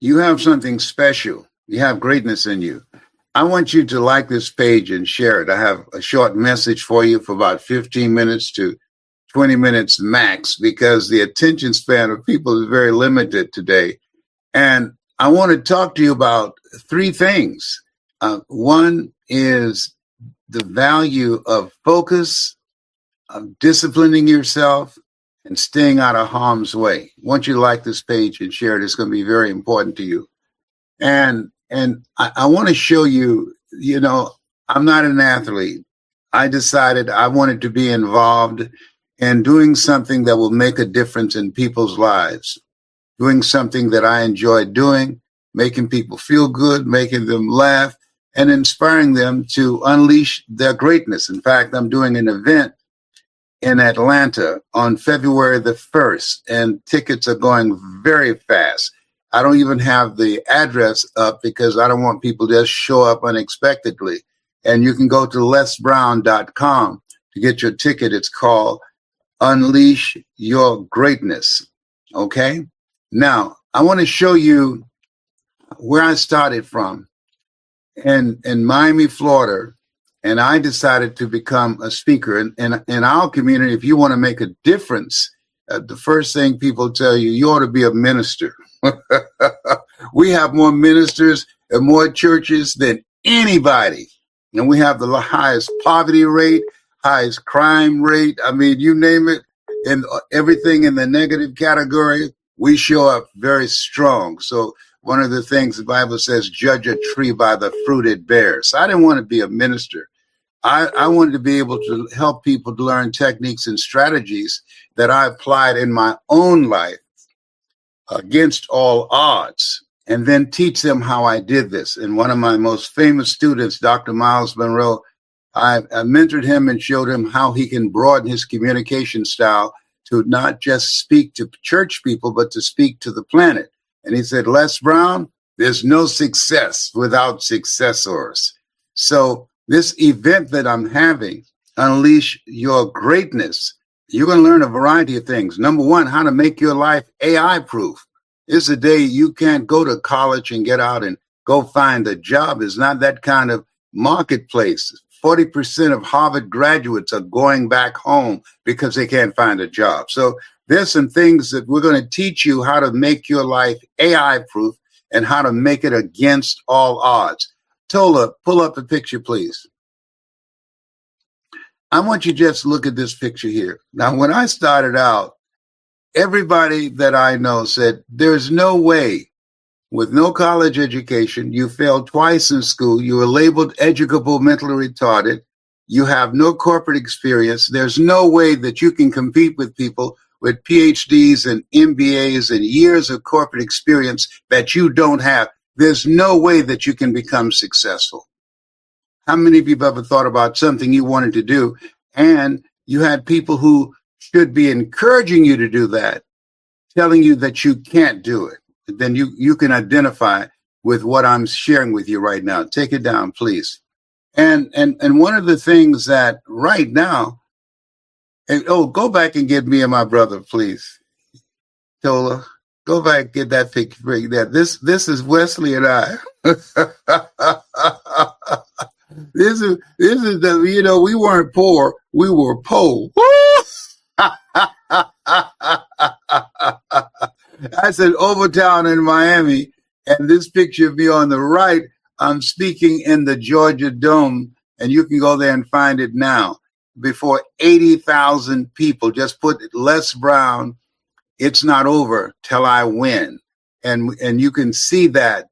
You have something special. You have greatness in you. I want you to like this page and share it. I have a short message for you for about 15 minutes to 20 minutes max because the attention span of people is very limited today. And I want to talk to you about three things. One is the value of focus, of disciplining yourself, and staying out of harm's way. I want you to like this page and share it. It's going to be very important to you. And I want to show you, I'm not an athlete. I decided I wanted to be involved in doing something that will make a difference in people's lives, doing something that I enjoy doing, making people feel good, making them laugh, and inspiring them to unleash their greatness. In fact, I'm doing an event in Atlanta on February the 1st, and tickets are going very fast. I don't even have the address up because I don't want people to just show up unexpectedly. And you can go to lesbrown.com to get your ticket. It's called Unleash Your Greatness. Okay? Now, I want to show you where I started from in Miami, Florida. And I decided to become a speaker. In our community, if you want to make a difference, the first thing people tell you, you ought to be a minister. We have more ministers and more churches than anybody. And we have the highest poverty rate, highest crime rate. I mean, you name it, and everything in the negative category, we show up very strong. So one of the things the Bible says, judge a tree by the fruit it bears. So I didn't want to be a minister. I wanted to be able to help people to learn techniques and strategies that I applied in my own life against all odds, and then teach them how I did this. And one of my most famous students, Dr. Miles Monroe, I mentored him and showed him how he can broaden his communication style to not just speak to church people, but to speak to the planet. And he said, Les Brown, there's no success without successors. So this event that I'm having, Unleash Your Greatness, you're going to learn a variety of things. Number one, how to make your life AI proof. It's a day you can't go to college and get out and go find a job. It's not that kind of marketplace. 40% of Harvard graduates are going back home because they can't find a job. So there's some things that we're going to teach you how to make your life AI proof and how to make it against all odds. Tola, pull up a picture, please. I want you to just look at this picture here. Now, when I started out, everybody that I know said, there's no way with no college education, you failed twice in school, you were labeled educable mentally retarded, you have no corporate experience, there's no way that you can compete with people with PhDs and MBAs and years of corporate experience that you don't have. There's no way that you can become successful. How many of you have ever thought about something you wanted to do and you had people who should be encouraging you to do that, telling you that you can't do it? Then you can identify with what I'm sharing with you right now. Take it down, please. And one of the things that right now, go back and get me and my brother, please. Tola, go back and get that picture there. This is Wesley and I. This is the, we weren't poor, we were po. I said Overtown in Miami, and this picture of me on the right, I'm speaking in the Georgia Dome, and you can go there and find it now. Before 80,000 people, just put Les Brown, it's not over till I win. And you can see that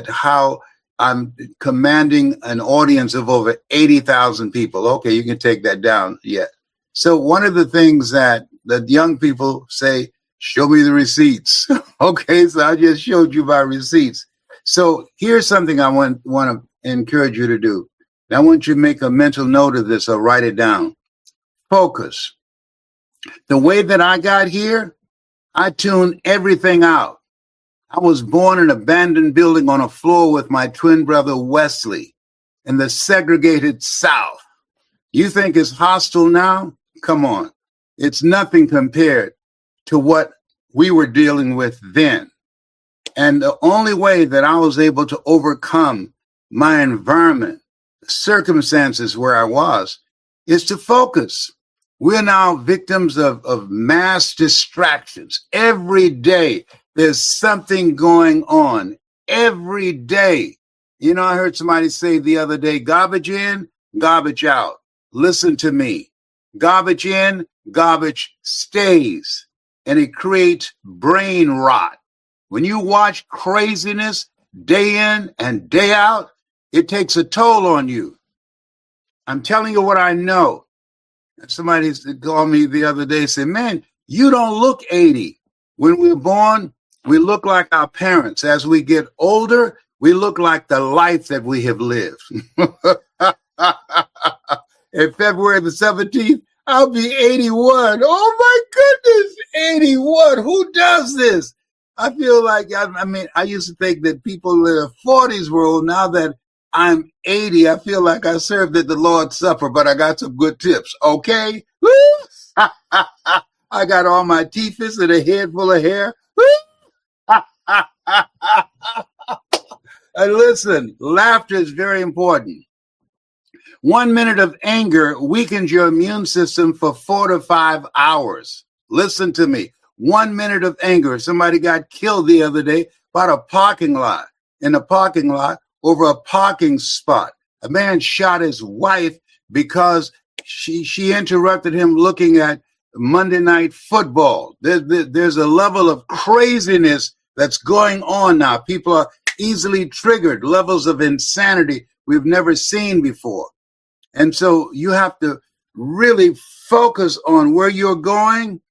how I'm commanding an audience of over 80,000 people. Okay, you can take that down yet. So one of the things that young people say, show me the receipts. Okay, so I just showed you my receipts. So here's something I want to encourage you to do. Now, I want you to make a mental note of this or write it down. Focus. The way that I got here, I tuned everything out. I was born in an abandoned building on a floor with my twin brother, Wesley, in the segregated South. You think it's hostile now? Come on. It's nothing compared to what we were dealing with then. And the only way that I was able to overcome my environment, the circumstances where I was, is to focus. We're now victims of mass distractions. Every day, there's something going on. Every day. You know, I heard somebody say the other day, garbage in, garbage out. Listen to me. Garbage in, garbage stays. And it creates brain rot. When you watch craziness day in and day out, it takes a toll on you. I'm telling you what I know. Somebody called me the other day and said, man, you don't look 80. When we're born, we look like our parents. As we get older, we look like the life that we have lived. In February the 17th, I'll be 81. Oh my goodness, 81. Who does this? I feel like, I used to think that people in their 40s were old. Now that I'm 80, I feel like I served at the Lord's Supper, but I got some good tips, okay? I got all my teeth and a head full of hair. And listen, laughter is very important. 1 minute of anger weakens your immune system for 4 to 5 hours. Listen to me. 1 minute of anger. Somebody got killed the other day about a parking lot. In a parking lot over a parking spot. A man shot his wife because she interrupted him looking at Monday Night Football. There's a level of craziness that's going on now. People are easily triggered, levels of insanity we've never seen before. And so you have to really focus on where you're going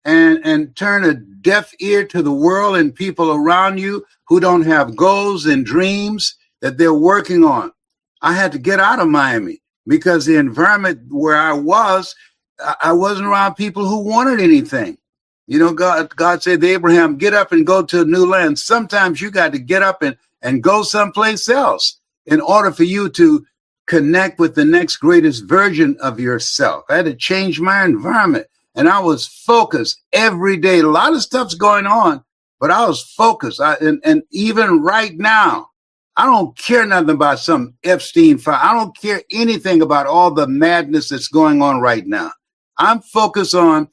and turn a deaf ear to the world and people around you who don't have goals and dreams that they're working on. I had to get out of Miami because the environment where I wasn't around people who wanted anything. You know, God said to Abraham, get up and go to a new land. Sometimes you got to get up and go someplace else in order for you to connect with the next greatest version of yourself. I had to change my environment. And I was focused every day. A lot of stuff's going on, but I was focused. And even right now, I don't care nothing about some Epstein file. I don't care anything about all the madness that's going on right now. I'm focused on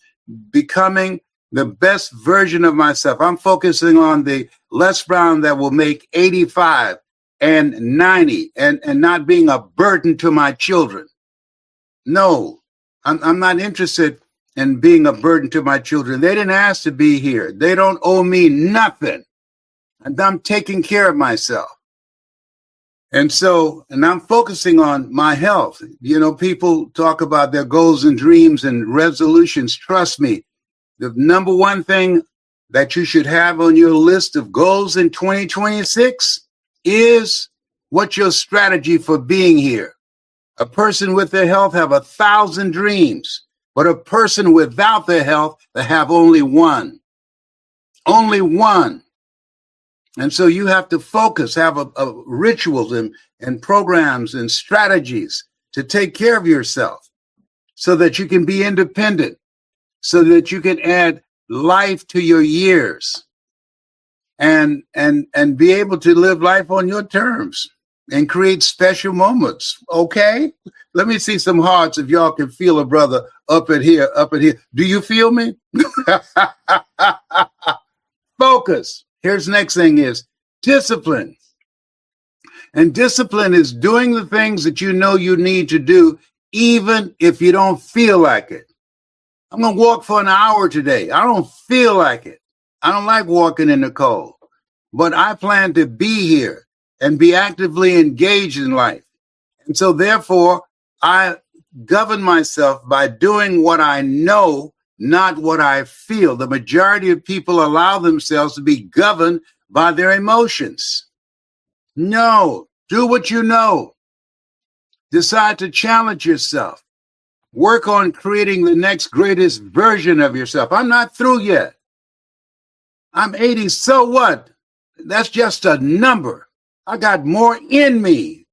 becoming the best version of myself. I'm focusing on the Les Brown that will make 85 and 90 and not being a burden to my children. No, I'm not interested in being a burden to my children. They didn't ask to be here. They don't owe me nothing. And I'm taking care of myself. And I'm focusing on my health. You know, people talk about their goals and dreams and resolutions. Trust me, the number one thing that you should have on your list of goals in 2026 is what's your strategy for being here. A person with their health have 1,000 dreams, but a person without their health, they have only one. Only one. And so you have to focus, have a rituals and programs and strategies to take care of yourself so that you can be independent, so that you can add life to your years and be able to live life on your terms and create special moments. Okay? Let me see some hearts if y'all can feel a brother up at here. Do you feel me? Focus. Here's the next thing is discipline. And discipline is doing the things that you know you need to do, even if you don't feel like it. I'm going to walk for an hour today. I don't feel like it. I don't like walking in the cold, but I plan to be here and be actively engaged in life. And so therefore, I govern myself by doing what I know, not what I feel. The majority of people allow themselves to be governed by their emotions. No, do what you know. Decide to challenge yourself. Work on creating the next greatest version of yourself. I'm not through yet. I'm 80, so what? That's just a number. I got more in me.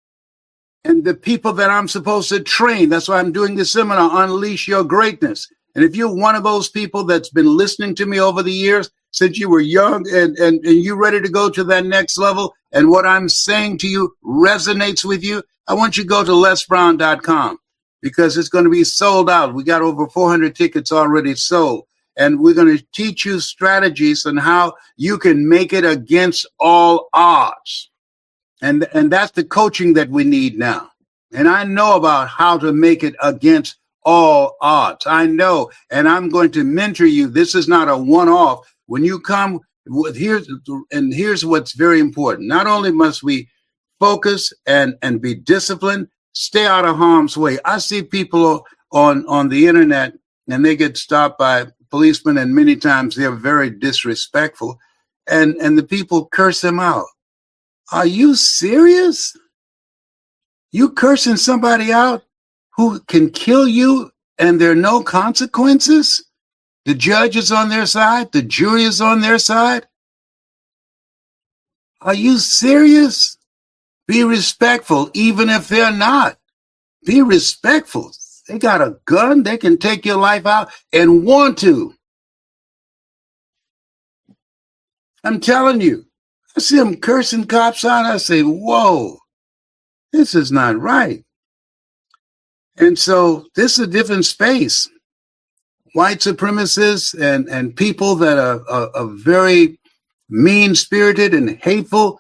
And the people that I'm supposed to train, that's why I'm doing this seminar, Unleash Your Greatness. And if you're one of those people that's been listening to me over the years, since you were young and you're ready to go to that next level, and what I'm saying to you resonates with you, I want you to go to lesbrown.com because it's going to be sold out. We got over 400 tickets already sold. And we're going to teach you strategies on how you can make it against all odds. And that's the coaching that we need now. And I know about how to make it against all odds. I know, and I'm going to mentor you. This is not a one-off. When you come, here's what's very important. Not only must we focus and be disciplined, stay out of harm's way. I see people on the internet, and they get stopped by policemen, and many times they're very disrespectful, and the people curse them out. Are you serious? You cursing somebody out who can kill you and there are no consequences? The judge is on their side. The jury is on their side. Are you serious? Be respectful, even if they're not. Be respectful. They got a gun. They can take your life out and want to. I'm telling you. I see them cursing cops out. I say, whoa, this is not right. And so this is a different space. White supremacists and people that are very mean-spirited and hateful,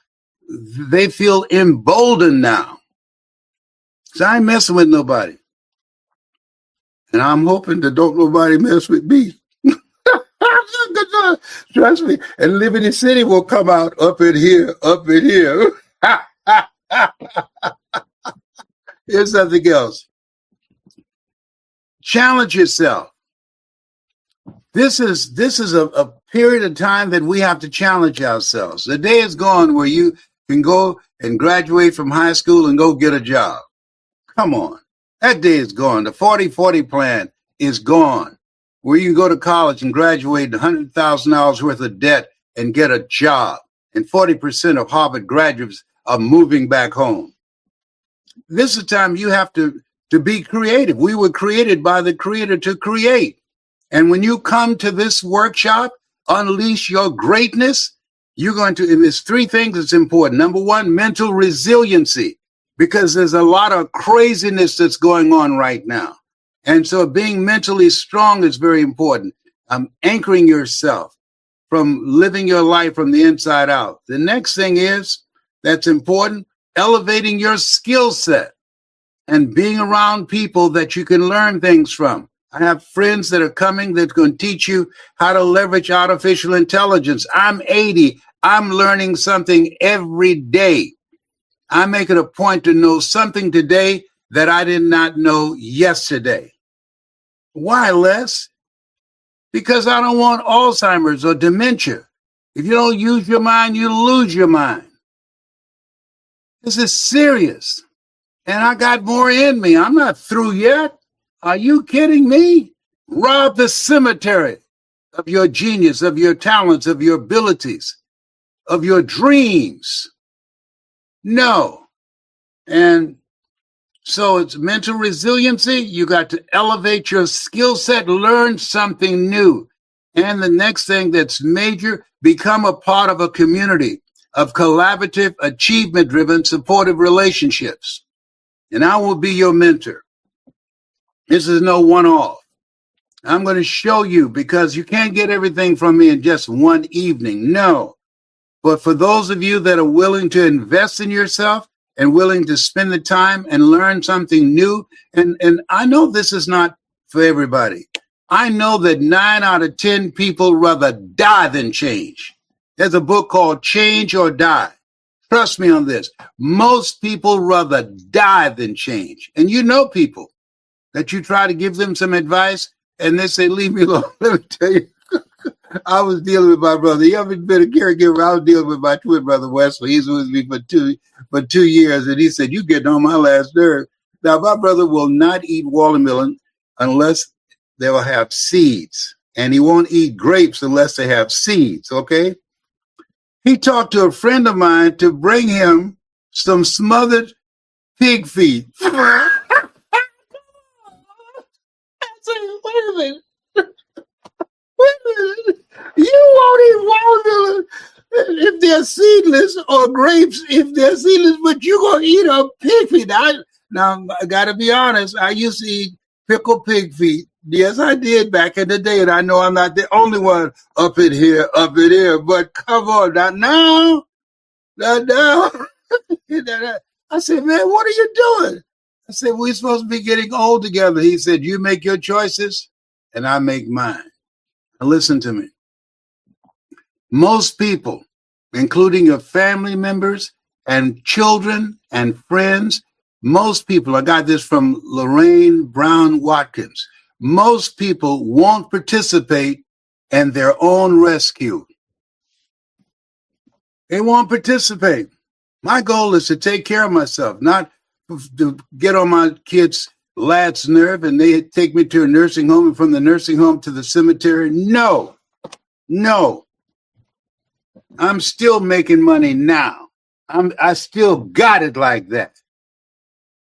they feel emboldened now. So I ain't messing with nobody. And I'm hoping that don't nobody mess with me. Trust me. And Liberty City will come out up in here. Here's something else. Challenge yourself. This is a period of time that we have to challenge ourselves. The day is gone where you can go and graduate from high school and go get a job. Come on. That day is gone. The 40-40 plan is gone. Where you can go to college and graduate $100,000 worth of debt and get a job. And 40% of Harvard graduates are moving back home. This is the time you have to be creative. We were created by the Creator to create. And when you come to this workshop, Unleash Your Greatness, you're going to, and there's three things that's important. Number one, mental resiliency, because there's a lot of craziness that's going on right now. And so being mentally strong is very important. Anchoring yourself from living your life from the inside out. The next thing is, that's important, elevating your skill set and being around people that you can learn things from. I have friends that are coming that's going to teach you how to leverage artificial intelligence. I'm 80. I'm learning something every day. I make it a point to know something today that I did not know yesterday. Why, Les? Because I don't want Alzheimer's or dementia. If you don't use your mind, you lose your mind. This is serious. And I got more in me. I'm not through yet. Are you kidding me? Rob the cemetery of your genius, of your talents, of your abilities, of your dreams. No. And so it's mental resiliency. You got to elevate your skill set, learn something new. And the next thing that's major, become a part of a community of collaborative, achievement-driven, supportive relationships. And I will be your mentor. This is no one-off. I'm going to show you, because you can't get everything from me in just one evening. No. But for those of you that are willing to invest in yourself and willing to spend the time and learn something new, and I know this is not for everybody. I know that 9 out of 10 people rather die than change. There's a book called Change or Die. Trust me on this. Most people rather die than change. And you know people that you try to give them some advice and they say, leave me alone. Let me tell you, I was dealing with my brother. You ever been a caregiver? I was dealing with my twin brother, Wesley. He's with me for 2 years. And he said, you getting on my last nerve. Now, my brother will not eat watermelon unless they will have seeds. And he won't eat grapes unless they have seeds, okay? He talked to a friend of mine to bring him some smothered pig feet. I said, wait a minute. You won't eat watermelon if they're seedless, or grapes if they're seedless, but you're going to eat a pig feet. Now, I got to be honest, I used to eat pickled pig feet. Yes, I did back in the day, and I know I'm not the only one up in here, but come on, now. I said, man, what are you doing? I said, we're supposed to be getting old together. He said, you make your choices, and I make mine. Now, listen to me. Most people, including your family members and children and friends, most people, I got this from Lorraine Brown Watkins, most people won't participate in their own rescue. They won't participate. My goal is to take care of myself, not to get on my kids' lad's nerve and they take me to a nursing home and from the nursing home to the cemetery. No. I'm still making money now. I still got it like that.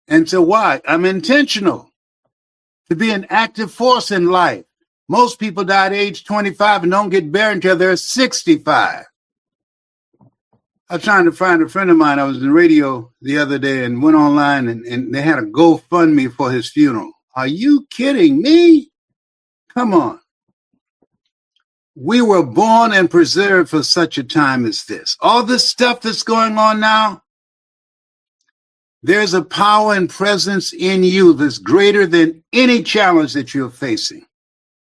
And so why? I'm intentional to be an active force in life. Most people die at age 25 and don't get buried until they're 65. I was trying to find a friend of mine. I was in radio the other day and went online and they had a GoFundMe for his funeral. Are you kidding me? Come on. We were born and preserved for such a time as this. All this stuff that's going on now, there's a power and presence in you that's greater than any challenge that you're facing.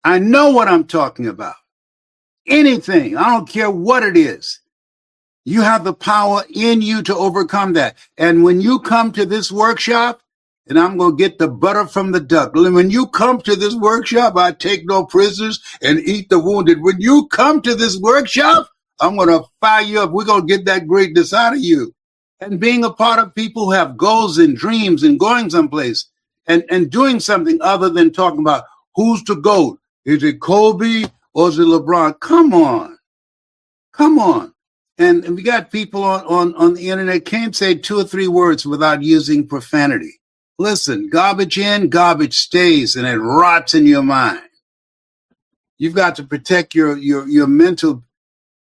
I know what I'm talking about. Anything, I don't care what it is. You have the power in you to overcome that. And when you come to this workshop, and I'm going to get the butter from the duck. When you come to this workshop, I take no prisoners and eat the wounded. When you come to this workshop, I'm going to fire you up. We're going to get that greatness out of you. And being a part of people who have goals and dreams and going someplace and doing something other than talking about who's the GOAT. Is it Kobe or is it LeBron? Come on. And we got people on the internet can't say 2 or 3 words without using profanity. Listen, garbage in, garbage stays, and it rots in your mind. You've got to protect your mental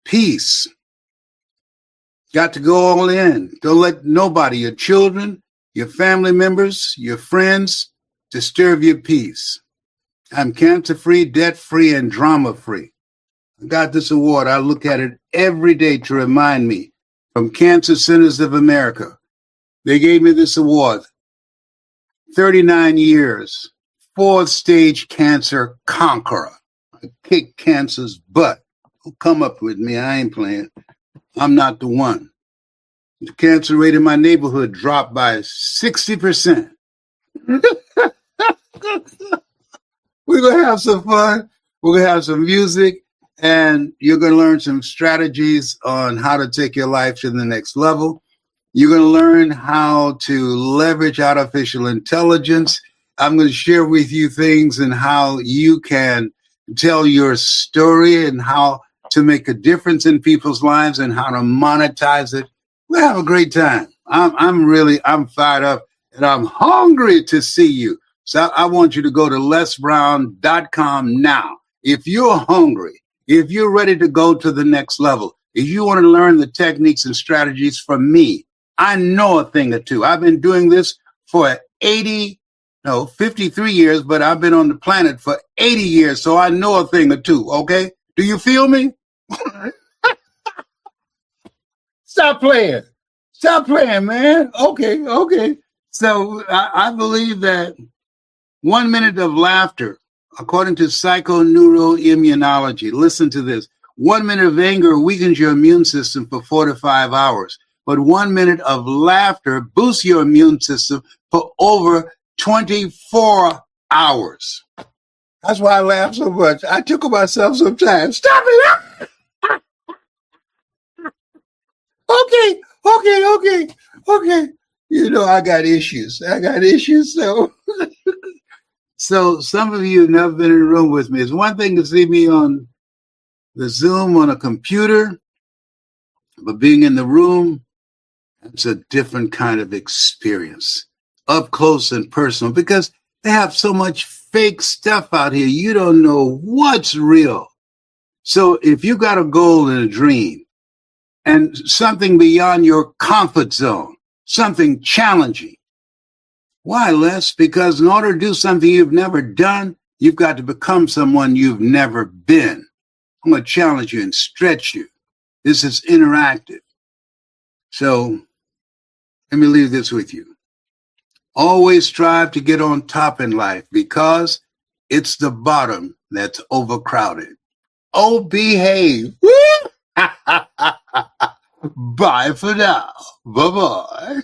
peace. Got to go all in. Don't let nobody, your children, your family members, your friends, disturb your peace. I'm cancer-free, debt-free, and drama-free. I got this award. I look at it every day to remind me from Cancer Centers of America. They gave me this award. 39 years, 4th stage cancer conqueror. I kick cancer's butt. Don't come up with me. I ain't playing. I'm not the one. The cancer rate in my neighborhood dropped by 60%. We're going to have some fun. We're going to have some music. And you're going to learn some strategies on how to take your life to the next level. You're going to learn how to leverage artificial intelligence. I'm going to share with you things and how you can tell your story and how to make a difference in people's lives and how to monetize it. We'll have a great time. I'm fired up and I'm hungry to see you. So I want you to go to lesbrown.com now. If you're hungry, if you're ready to go to the next level, if you want to learn the techniques and strategies from me, I know a thing or two. I've been doing this for 53 years, but I've been on the planet for 80 years, so I know a thing or two, okay? Do you feel me? Stop playing, man. Okay. So I believe that 1 minute of laughter, according to psychoneuroimmunology, listen to this. 1 minute of anger weakens your immune system for 4 to 5 hours. But 1 minute of laughter boosts your immune system for over 24 hours. That's why I laugh so much. I tickle myself sometimes. Stop it! Okay. You know, I got issues. So so some of you have never been in a room with me. It's one thing to see me on the Zoom on a computer, but being in the room, it's a different kind of experience, up close and personal, because they have so much fake stuff out here. You don't know what's real. So if you got a goal and a dream and something beyond your comfort zone, something challenging, why, Les? Because in order to do something you've never done, you've got to become someone you've never been. I'm going to challenge you and stretch you. This is interactive. So let me leave this with you. Always strive to get on top in life because it's the bottom that's overcrowded. Oh, behave. Woo! Bye for now. Bye-bye.